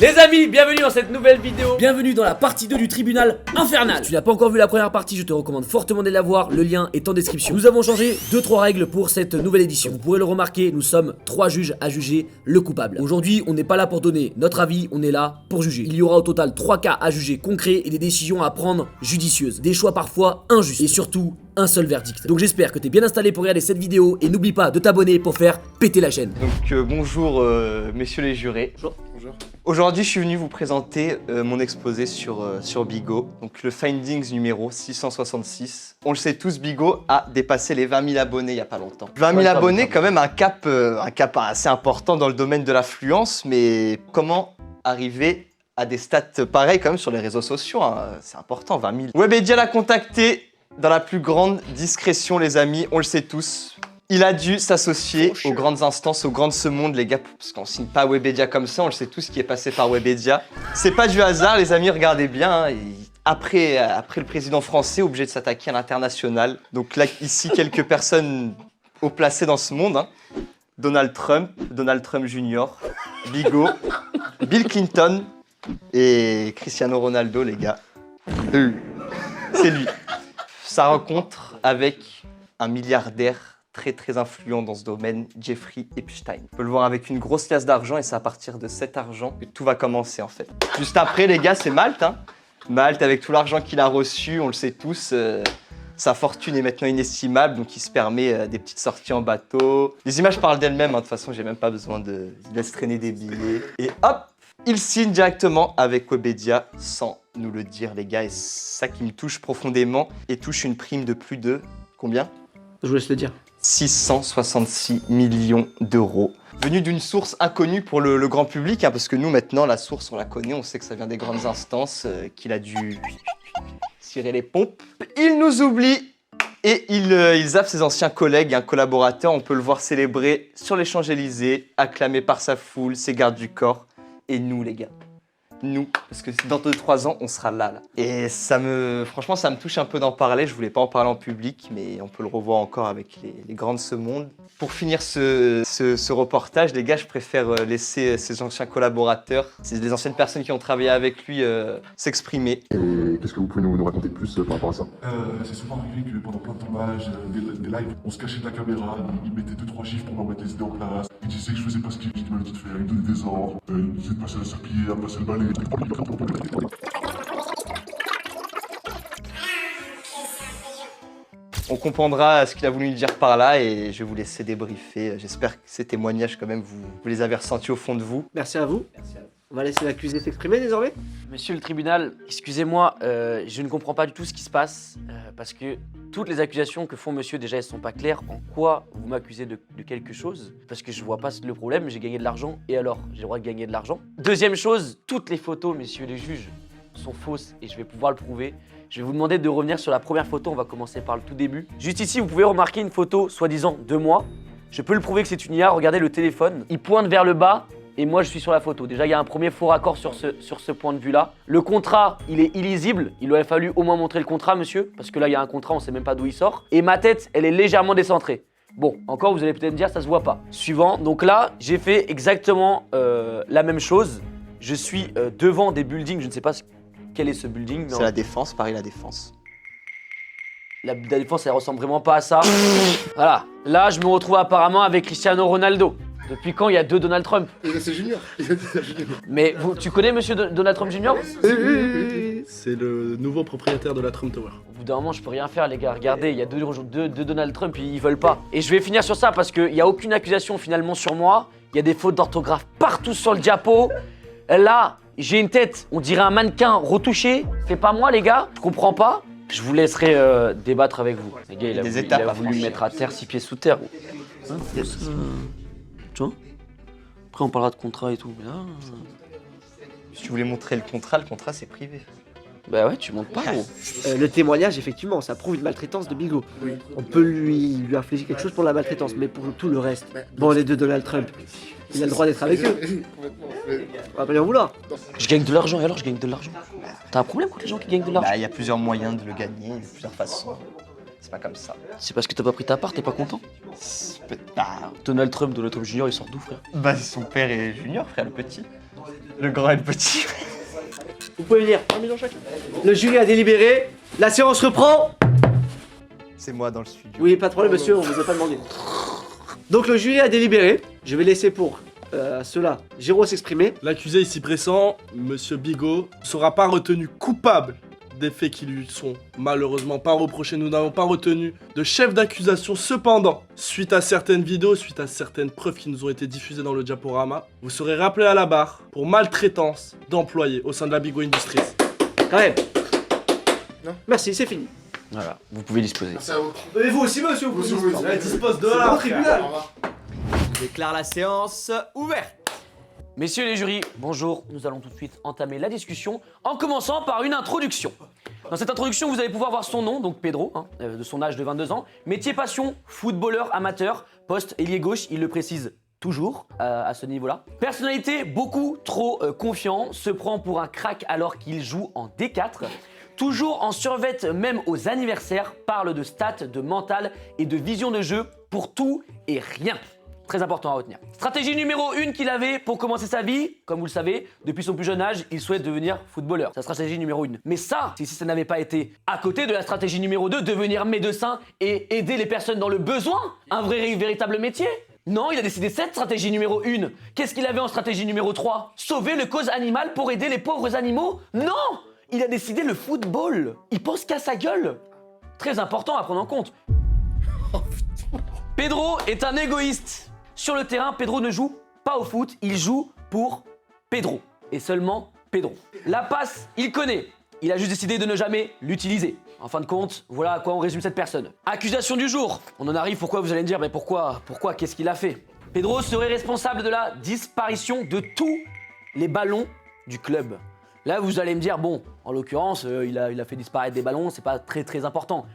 Les amis, bienvenue dans cette nouvelle vidéo. Bienvenue dans la partie 2 du tribunal infernal. Si tu n'as pas encore vu la première partie, je te recommande fortement d'aller la voir, le lien est en description. Nous avons changé 2-3 règles pour cette nouvelle édition. Vous pourrez le remarquer, nous sommes 3 juges à juger le coupable. Aujourd'hui, on n'est pas là pour donner notre avis, on est là pour juger. Il y aura au total 3 cas à juger concrets et des décisions à prendre judicieuses. Des choix parfois injustes et surtout un seul verdict. Donc j'espère que tu es bien installé pour regarder cette vidéo et n'oublie pas de t'abonner pour faire péter la chaîne. Donc bonjour messieurs les jurés. Bonjour. Aujourd'hui je suis venu vous présenter mon exposé sur Bigot. Donc le findings numéro 666. On le sait tous, Bigot a dépassé les 20 000 abonnés il n'y a pas longtemps. 20 000 abonnés, quand même un cap assez important dans le domaine de l'affluence, mais comment arriver à des stats pareils quand même sur les réseaux sociaux, hein. C'est important, 20 000. Webedia l'a contacté dans la plus grande discrétion, les amis, on le sait tous. Il a dû s'associer aux grandes instances, aux grands de ce monde, les gars, parce qu'on signe pas Webedia comme ça, on le sait tous qui est passé par Webedia. C'est pas du hasard, les amis, regardez bien, hein, après le président français, obligé de s'attaquer à l'international. Donc là, ici, quelques personnes haut placées dans ce monde, hein. Donald Trump Jr., Bigot, Bill Clinton et Cristiano Ronaldo, les gars. C'est lui. Sa rencontre avec un milliardaire très influent dans ce domaine, Jeffrey Epstein. On peut le voir avec une grosse liasse d'argent et c'est à partir de cet argent que tout va commencer en fait. Juste après les gars, c'est Malte, hein. Malte avec tout l'argent qu'il a reçu, on le sait tous, sa fortune est maintenant inestimable, donc il se permet des petites sorties en bateau. Les images parlent d'elles-mêmes, hein. De toute façon j'ai même pas besoin de... Il laisse traîner des billets. Et hop, il signe directement avec Webedia sans nous le dire les gars, et c'est ça qui me touche profondément, et touche une prime de plus de... combien? Je vous laisse le dire. 666 millions d'euros. Venu d'une source inconnue pour le grand public, hein, parce que nous maintenant la source on la connaît, on sait que ça vient des grandes instances, qu'il a dû cirer les pompes. Il nous oublie et il zappe ses anciens collègues, un collaborateur, on peut le voir célébrer sur les Champs-Élysées, acclamé par sa foule, ses gardes du corps, et nous les gars. Nous, parce que dans 2-3 ans, on sera là. Et franchement, ça me touche un peu d'en parler. Je voulais pas en parler en public, mais on peut le revoir encore avec les grands de ce monde. Pour finir ce reportage, les gars, je préfère laisser ces anciens collaborateurs, les anciennes personnes qui ont travaillé avec lui s'exprimer. Et qu'est-ce que vous pouvez nous raconter de plus par rapport à ça? C'est souvent arrivé que pendant plein de tournages, des lives, on se cachait de la caméra, il mettait 2-3 chiffres pour me remettre les idées en place. Il disait que je faisais pas ce qu'il m'avait dit de faire, il me donnait des ordres, il me disait de passer la serpillière, à passer le balai. On comprendra ce qu'il a voulu nous dire par là et je vais vous laisser débriefer. J'espère que ces témoignages, quand même, vous les avez ressentis au fond de vous. Merci à vous. On va laisser l'accusé s'exprimer désormais. Monsieur le tribunal, excusez-moi, je ne comprends pas du tout ce qui se passe parce que toutes les accusations que font monsieur, déjà, elles sont pas claires. En quoi vous m'accusez de quelque chose? Parce que je vois pas le problème, j'ai gagné de l'argent et alors, j'ai le droit de gagner de l'argent. Deuxième chose, toutes les photos, messieurs les juges, sont fausses et je vais pouvoir le prouver. Je vais vous demander de revenir sur la première photo, on va commencer par le tout début. Juste ici, vous pouvez remarquer une photo, soi-disant, de moi. Je peux le prouver que c'est une IA, regardez le téléphone. Il pointe vers le bas et moi je suis sur la photo. Déjà, il y a un premier faux raccord sur ce point de vue-là. Le contrat, il est illisible. Il aurait fallu au moins montrer le contrat, monsieur, parce que là, il y a un contrat, on sait même pas d'où il sort. Et ma tête, elle est légèrement décentrée. Bon, encore, vous allez peut-être me dire, ça se voit pas. Suivant, donc là, j'ai fait exactement la même chose. Je suis devant des buildings, je ne sais pas quel est ce building. C'est la Défense, Paris La Défense. La Défense, elle ressemble vraiment pas à ça. Voilà. Là, je me retrouve apparemment avec Cristiano Ronaldo. Depuis quand il y a 2 Donald Trump? C'est Junior. Mais tu connais monsieur Donald Trump Jr.? Oui. C'est le nouveau propriétaire de la Trump Tower. Au bout d'un moment, je peux rien faire, les gars. Regardez, il y a deux Donald Trump, ils veulent pas. Et je vais finir sur ça parce qu'il n'y a aucune accusation finalement sur moi. Il y a des fautes d'orthographe partout sur le diapo. Là, j'ai une tête, on dirait un mannequin retouché. C'est pas moi, les gars. Je comprends pas. Je vous laisserai débattre avec vous. Les gars, il a voulu me mettre à terre, 6 pieds sous terre. Hein, tu vois? Après, on parlera de contrat et tout. Mais là... Si tu voulais montrer le contrat c'est privé. Bah ouais, tu montes pas, gros. Le témoignage, effectivement, ça prouve une maltraitance de Bigot. Oui. On peut lui infliger quelque chose pour la maltraitance, mais pour tout le reste. Bon, les 2 Donald Trump, il a le droit d'être avec eux. On va pas lui en vouloir. Je gagne de l'argent, et alors je gagne de l'argent. T'as un problème contre les gens qui gagnent de l'argent? Bah, il y a plusieurs moyens de le gagner, il y a plusieurs façons. C'est pas comme ça. C'est parce que t'as pas pris ta part, t'es pas content? Bah, Donald Trump Jr, il sort d'où, frère? bah son père est Junior, frère, le petit. Le grand et le petit. Vous pouvez venir, 1 million chacun. Le jury a délibéré, la séance reprend. C'est moi dans le studio. Oui, pas de problème, monsieur, on vous a pas demandé. Donc le jury a délibéré. Je vais laisser pour cela Géraud s'exprimer. L'accusé ici pressant, Monsieur Bigot, ne sera pas retenu coupable des faits qui lui sont malheureusement pas reprochés. Nous n'avons pas retenu de chef d'accusation. Cependant, suite à certaines vidéos, suite à certaines preuves qui nous ont été diffusées dans le Diaporama, vous serez rappelé à la barre pour maltraitance d'employés au sein de la Bigot Industries. Quand même. Non. Merci, c'est fini. Voilà, vous pouvez disposer. Merci à vous. Et vous aussi, monsieur, vous Monsieur, oui, Elle dispose de Au là. tribunal. Au revoir. Je déclare la séance ouverte. Messieurs les jurys, bonjour. Nous allons tout de suite entamer la discussion en commençant par une introduction. Dans cette introduction, vous allez pouvoir voir son nom, donc Pedro, de son âge de 22 ans. Métier passion, footballeur amateur, poste ailier gauche, il le précise toujours à ce niveau-là. Personnalité beaucoup trop confiant, se prend pour un crack alors qu'il joue en D4. Toujours en survêt même aux anniversaires, parle de stats, de mental et de vision de jeu pour tout et rien. Très important à retenir. Stratégie numéro 1 qu'il avait pour commencer sa vie, comme vous le savez, depuis son plus jeune âge, il souhaite devenir footballeur. Sa stratégie numéro 1. Mais ça, si ça n'avait pas été à côté de la stratégie numéro 2, devenir médecin et aider les personnes dans le besoin, un vrai véritable métier. Non, il a décidé cette stratégie numéro 1. Qu'est-ce qu'il avait en stratégie numéro 3? Sauver le cause animale pour aider les pauvres animaux? Non! Il a décidé le football. Il pense qu'à sa gueule. Très important à prendre en compte. Pedro est un égoïste. Sur le terrain, Pedro ne joue pas au foot, il joue pour Pedro. Et seulement Pedro. La passe, il connaît. Il a juste décidé de ne jamais l'utiliser. En fin de compte, voilà à quoi on résume cette personne. Accusation du jour. On en arrive, pourquoi vous allez me dire, mais pourquoi, qu'est-ce qu'il a fait? Pedro serait responsable de la disparition de tous les ballons du club. Là, vous allez me dire, bon, en l'occurrence, il a fait disparaître des ballons, c'est pas très important.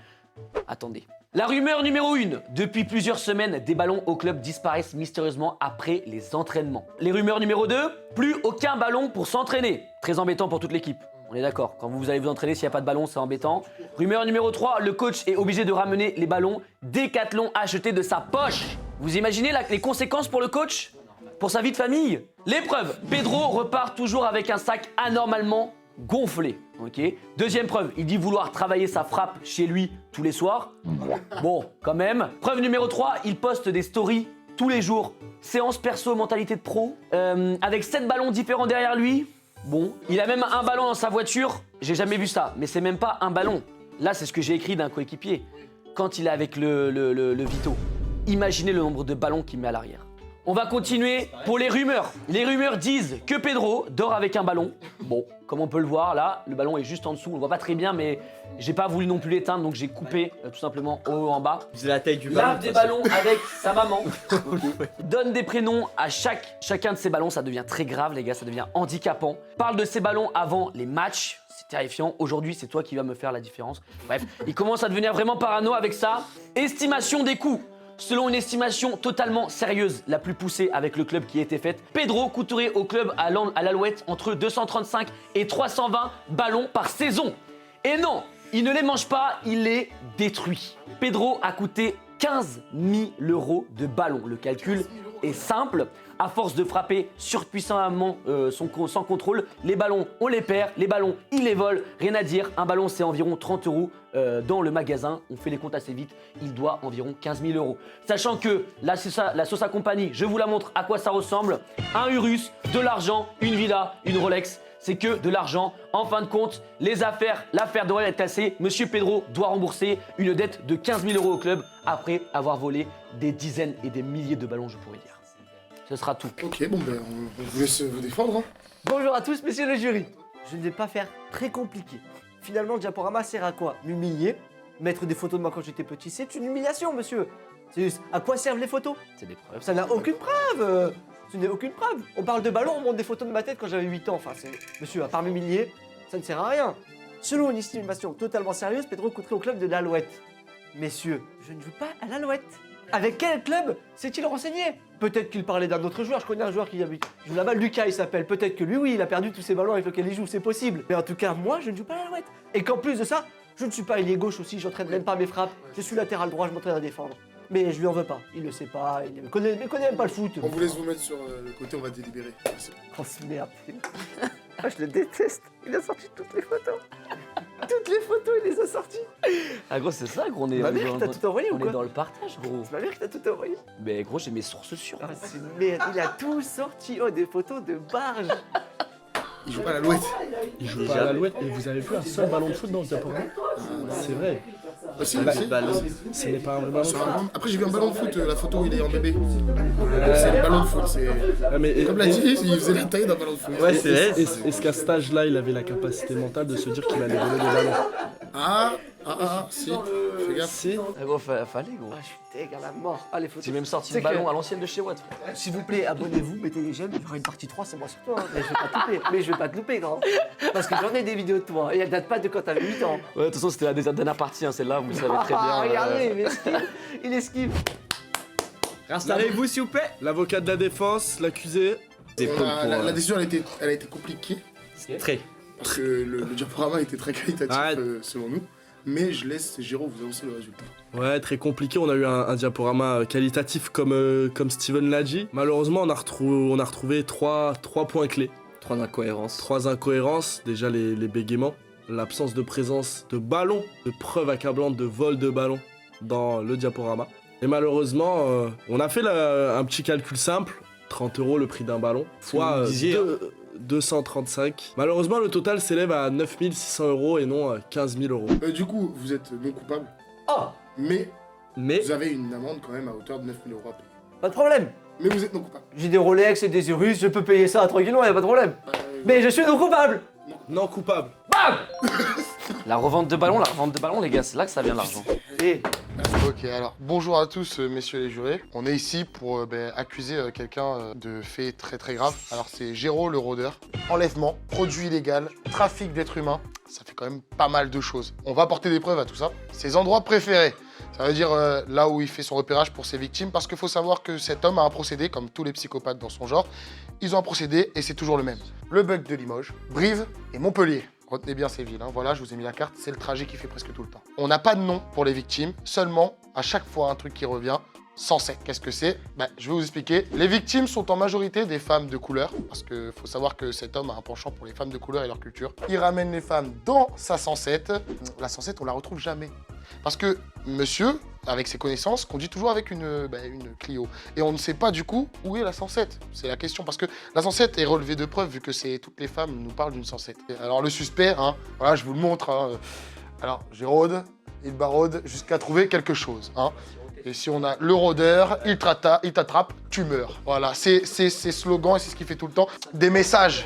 Attendez. La rumeur numéro 1. Depuis plusieurs semaines, des ballons au club disparaissent mystérieusement après les entraînements. Les rumeurs numéro 2. Plus aucun ballon pour s'entraîner. Très embêtant pour toute l'équipe. On est d'accord. Quand vous allez vous entraîner, s'il n'y a pas de ballon, c'est embêtant. Rumeur numéro 3. Le coach est obligé de ramener les ballons Décathlon achetés de sa poche. Vous imaginez les conséquences pour le coach? Pour sa vie de famille? L'épreuve. Pedro repart toujours avec un sac anormalement gonflé. Ok. Deuxième preuve, il dit vouloir travailler sa frappe chez lui tous les soirs. Bon, quand même. Preuve numéro 3, il poste des stories tous les jours. Séance perso, mentalité de pro. Avec 7 ballons différents derrière lui. Bon, il a même un ballon dans sa voiture. J'ai jamais vu ça, mais c'est même pas un ballon. Là, c'est ce que j'ai écrit d'un coéquipier. Quand il est avec le Vito. Imaginez le nombre de ballons qu'il met à l'arrière. On va continuer pour les rumeurs. Les rumeurs disent que Pedro dort avec un ballon. Bon, comme on peut le voir là, le ballon est juste en dessous. On le voit pas très bien, mais j'ai pas voulu non plus l'éteindre, donc j'ai coupé tout simplement au haut en bas. C'est la taille du ballon. Lave des ballons avec sa maman. Donne des prénoms à chacun de ces ballons. Ça devient très grave, les gars, ça devient handicapant. Parle de ces ballons avant les matchs. C'est terrifiant. Aujourd'hui, c'est toi qui vas me faire la différence. Bref, il commence à devenir vraiment parano avec ça. Estimation des coûts. Selon une estimation totalement sérieuse, la plus poussée avec le club qui a été faite, Pedro coûterait au club à l'Alouette entre 235 et 320 ballons par saison. Et non, il ne les mange pas, il les détruit. Pedro a coûté 15 000 € de ballons. Le calcul est simple. À force de frapper surpuissamment sans contrôle, les ballons, on les perd, les ballons, il les vole. Rien à dire, un ballon, c'est environ 30 € dans le magasin. On fait les comptes assez vite, il doit environ 15 000 €. Sachant que la Sosa Company, je vous la montre à quoi ça ressemble. Un Urus, de l'argent, une villa, une Rolex. C'est que de l'argent. En fin de compte, l'affaire doit être cassée. Monsieur Pedro doit rembourser une dette de 15 000 € au club après avoir volé des dizaines et des milliers de ballons, je pourrais dire. Ce sera tout. Ok, bon ben on vous laisse vous défendre. Hein. Bonjour à tous, messieurs le jury. Je ne vais pas faire très compliqué. Finalement, le Diaporama sert à quoi? M'humilier? Mettre des photos de moi quand j'étais petit, c'est une humiliation, monsieur. C'est juste, à quoi servent les photos? C'est des preuves. Ça n'a aucune preuve. Ce n'est aucune preuve. On parle de ballon, on montre des photos de ma tête quand j'avais 8 ans. Enfin, monsieur, à part m'humilier, ça ne sert à rien. Selon une estimation totalement sérieuse, Pedro coûterait au club de l'Alouette. Messieurs, je ne joue pas à l'Alouette. Avec quel club s'est-il renseigné? Peut-être qu'il parlait d'un autre joueur, je connais un joueur qui joue là-bas, Lucas il s'appelle. Peut-être que lui, oui, il a perdu tous ses ballons avec lesquels il joue, c'est possible. Mais en tout cas, moi, je ne joue pas à l'Alouette. Et qu'en plus de ça, je ne suis pas ailier gauche aussi, j'entraîne même pas mes frappes. Je suis latéral droit, je m'entraîne à défendre. Mais je lui en veux pas. Il le sait pas, il ne connaît même pas le foot. On vous laisse vous mettre sur le côté, on va délibérer. Grosse merde. Ah, je le déteste. Il a sorti toutes les photos. Toutes les photos, il les a sorties. Ah gros, c'est ça, gros, on est, Ma on est mère dans- qui t'a tout envoyé ou on est quoi? dans le partage, gros. C'est ma mère qui t'a tout envoyé. Mais gros, j'ai mes sources sûres. Ah, c'est une merde. Il a tout sorti. Oh, des photos de barge. Il joue pas à l'alouette. Il joue pas à l'alouette et vous avez vu un seul ballon de foot dans le diaporama? C'est vrai. Ah, si, Bah, si. Ce n'est pas un vrai ballon de Sur foot. Après, j'ai vu un ballon de foot, la photo où il est en bébé. C'est le ballon de foot. C'est... Ah, mais, Comme l'a dit, il faisait la taille d'un ballon de foot. Ouais, c'est vrai. Est-ce qu'à cet âge-là, il avait la capacité mentale de se dire qu'il allait voler des ballons? Si. Fais gaffe. Si. Ah gros, fallait, gros. Ah, je suis deg à la mort. Ah, les photos. J'ai même sorti C'est le ballon que- à l'ancienne de chez Watt, frère. S'il vous plaît, abonnez-vous, mettez les j'aime. Il y aura une partie 3, c'est moi sur toi. Hein. Mais je vais pas te louper. Mais je vais pas te louper, grand. Parce que j'en ai des vidéos de toi. Et elles datent pas de quand t'avais 8 ans. Ouais, de toute façon, c'était la dernière partie, hein, celle-là, vous le savez très bien. Ah, regardez, il esquive. Il esquive. Installez-vous, s'il vous plaît. L'avocat de la défense, l'accusé. La décision, elle a été compliquée. Très. Parce que le diaporama était très qualitatif Arrête. selon nous. Mais je laisse Géraud vous annoncer le résultat. Ouais, très compliqué. On a eu un diaporama qualitatif comme Steven l'a dit. Malheureusement, on a retrouvé trois points clés. 3 incohérences. 3 incohérences. Déjà, les bégaiements. L'absence de présence de ballon, de preuves accablantes de vol de ballon dans le diaporama. Et malheureusement, on a fait un petit calcul simple. 30 € le prix d'un ballon, fois vous disiez, 235. Malheureusement, le total s'élève à 9 600 € et non à 15 000 €. Du coup, vous êtes non coupable. Oh, Mais Mais vous avez une amende quand même à hauteur de 9 000 € à payer. pas de problème. Mais vous êtes non coupable. J'ai des Rolex et des Urus, je peux payer ça tranquillement, y a pas de problème. Mais je suis non coupable. Non coupable. La revente de ballon, les gars, c'est là que ça vient l'argent. Et Ok, alors bonjour à tous, messieurs les jurés. On est ici pour accuser quelqu'un de faits très très graves. Alors c'est Géraud le rôdeur. Enlèvement, produit illégal, trafic d'êtres humains. Ça fait quand même pas mal de choses. On va apporter des preuves à tout ça. Ses endroits préférés. Ça veut dire là où il fait son repérage pour ses victimes. Parce qu'il faut savoir que cet homme a un procédé, comme tous les psychopathes dans son genre. Ils ont un procédé et c'est toujours le même. Le bug de Limoges, Brive et Montpellier. Retenez bien ces villes, hein. Voilà, je vous ai mis la carte, c'est le trajet qui fait presque tout le temps. On n'a pas de nom pour les victimes, seulement, à chaque fois, un truc qui revient, 107. Qu'est-ce que c'est? Je vais vous expliquer. Les victimes sont en majorité des femmes de couleur, parce qu'il faut savoir que cet homme a un penchant pour les femmes de couleur et leur culture. Il ramène les femmes dans sa 107. La 107, on la retrouve jamais. Parce que monsieur, avec ses connaissances, conduit toujours avec une Clio. Et on ne sait pas du coup où est la 107. C'est la question. Parce que la 107 est relevée de preuves vu que toutes les femmes nous parlent d'une 107. Alors le suspect, hein, voilà, je vous le montre. Hein. Alors, Géraude, il baraude jusqu'à trouver quelque chose. Hein. Et si on a le rôdeur, il t'attrape, tu meurs. Voilà, c'est slogan et c'est ce qu'il fait tout le temps. Des messages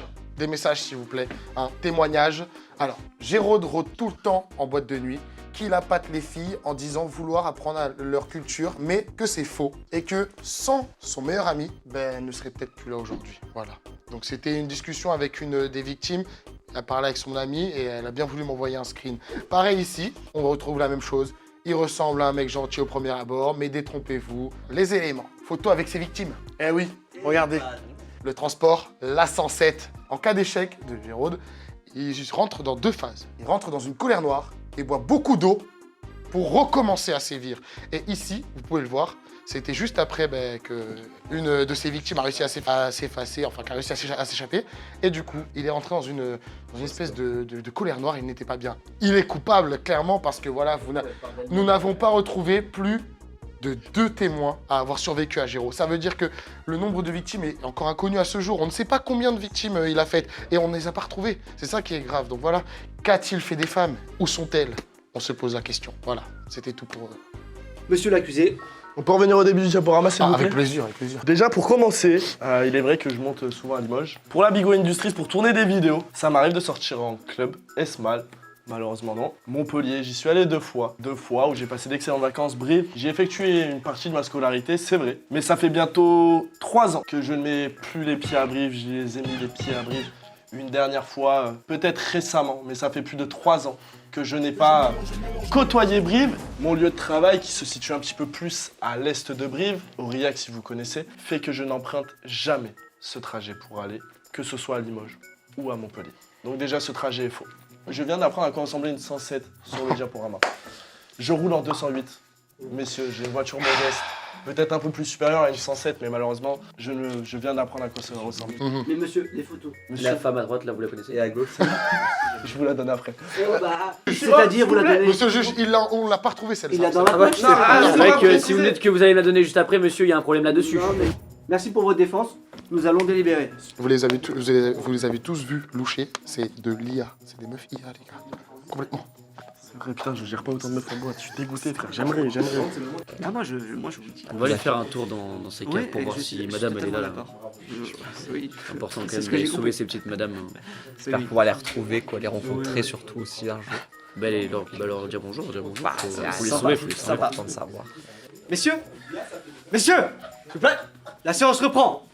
s'il vous plaît. Hein. Témoignages. Alors, Géraude rôde tout le temps en boîte de nuit. Qu'il appâte les filles en disant vouloir apprendre leur culture, mais que c'est faux. Et que sans son meilleur ami, elle ne serait peut-être plus là aujourd'hui. Voilà. Donc c'était une discussion avec une des victimes. Elle a parlé avec son ami et elle a bien voulu m'envoyer un screen. Pareil ici, on retrouve la même chose. Il ressemble à un mec gentil au premier abord, mais détrompez-vous. Les éléments. Photo avec ses victimes. Eh oui, regardez. Le transport, la 107. En cas d'échec de Géraude, il rentre dans 2 phases. Il rentre dans une colère noire et boit beaucoup d'eau pour recommencer à sévir. Et ici, vous pouvez le voir, c'était juste après que une de ses victimes a réussi à s'effacer, enfin, qui a réussi à s'échapper. Et du coup, il est rentré dans une espèce de colère noire, il n'était pas bien. Il est coupable, clairement, parce que voilà, nous n'avons pas retrouvé plus de 2 témoins à avoir survécu à Géraud. Ça veut dire que le nombre de victimes est encore inconnu à ce jour. On ne sait pas combien de victimes il a faites et on ne les a pas retrouvées. C'est ça qui est grave. Donc voilà, qu'a-t-il fait des femmes? Où sont-elles? On se pose la question. Voilà, c'était tout pour... monsieur l'accusé. On peut revenir au début du diaporama, s'il vous plaît? Avec plaisir, avec plaisir. Déjà, pour commencer, il est vrai que je monte souvent à Limoges. Pour la Bigo Industries, pour tourner des vidéos, ça m'arrive de sortir en club. Est-ce mal? Malheureusement non. Montpellier, j'y suis allé 2 fois. 2 fois où j'ai passé d'excellentes vacances. Brive, j'ai effectué une partie de ma scolarité, c'est vrai. Mais ça fait bientôt 3 ans que je ne mets plus les pieds à Brive. Je les ai mis les pieds à Brive une dernière fois, peut-être récemment, mais ça fait plus de 3 ans que je n'ai pas côtoyé Brive. Mon lieu de travail, qui se situe un petit peu plus à l'est de Brive, Aurillac si vous connaissez, fait que je n'emprunte jamais ce trajet pour aller, que ce soit à Limoges ou à Montpellier. Donc déjà, ce trajet est faux. Je viens d'apprendre à quoi ressemblait une 107 sur le diaporama. Je roule en 208. Messieurs, j'ai une voiture modeste, peut-être un peu plus supérieure à une 107, mais malheureusement, je viens d'apprendre à quoi cela ressemble. Mais monsieur, les photos. Monsieur, La femme à droite, là, vous la connaissez? Et à gauche. je vous la donne après. C'est-à-dire, vous la donnez. Monsieur le juge, on l'a pas retrouvé celle-là. Il l'a dans la poche. C'est vrai que si vous me dites que vous allez me la donner juste après, monsieur, il y a un problème là-dessus. Non, mais merci pour votre défense. Nous allons délibérer. Vous les avez tous vus loucher, c'est de l'IA, c'est des meufs IA les gars. Complètement. C'est vrai, putain, je gère pas autant de meufs en boîte, je suis dégoûté frère, j'aimerais. Ah, moi je vous dis. On va aller faire un tour dans ces caves Ouais, pour voir je si suis madame elle est là. totalement d'accord. Oui. C'est important quand C'est même ce que d'aller j'ai sauver compris. ces petites madames. J'espère pouvoir les retrouver, quoi, les rencontrer surtout aussi un jour. Leur dire bonjour, Bah, Faut les sympa, sauver, faut les c'est sauver. important de savoir. Messieurs, s'il vous plaît, la séance reprend.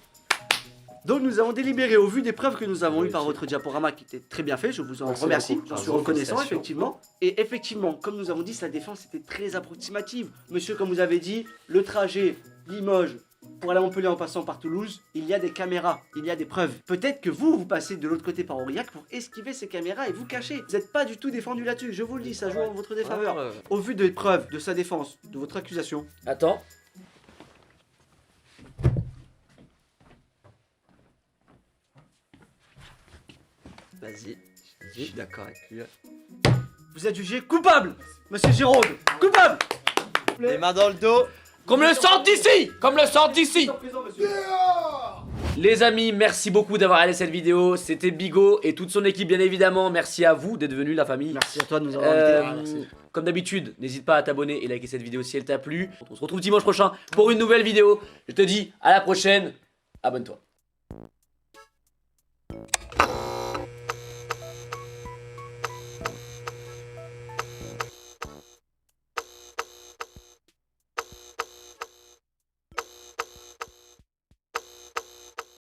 Donc nous avons délibéré au vu des preuves que nous avons eues par votre diaporama qui était très bien fait, je vous en remercie, j'en suis reconnaissant effectivement. Et effectivement, comme nous avons dit, sa défense était très approximative. Monsieur, comme vous avez dit, le trajet Limoges pour aller à Montpellier en passant par Toulouse, il y a des caméras, il y a des preuves. Peut-être que vous passez de l'autre côté par Aurillac pour esquiver ces caméras et vous cacher. Vous n'êtes pas du tout défendu là-dessus, je vous le dis, ça joue en votre défaveur. Au vu des preuves de sa défense, de votre accusation, Attends. Vas-y, je suis d'accord avec lui. vous êtes jugé coupable, monsieur Giraud, coupable. Les mains dans le dos. Comme le sang d'ici! Comme le sang d'ici! Les amis, merci beaucoup d'avoir regardé cette vidéo. C'était Bigot et toute son équipe, bien évidemment. Merci à vous d'être venus, la famille. Merci à toi de nous avoir invités. Comme d'habitude, n'hésite pas à t'abonner et liker cette vidéo si elle t'a plu. On se retrouve dimanche prochain pour une nouvelle vidéo. Je te dis à la prochaine. Abonne-toi.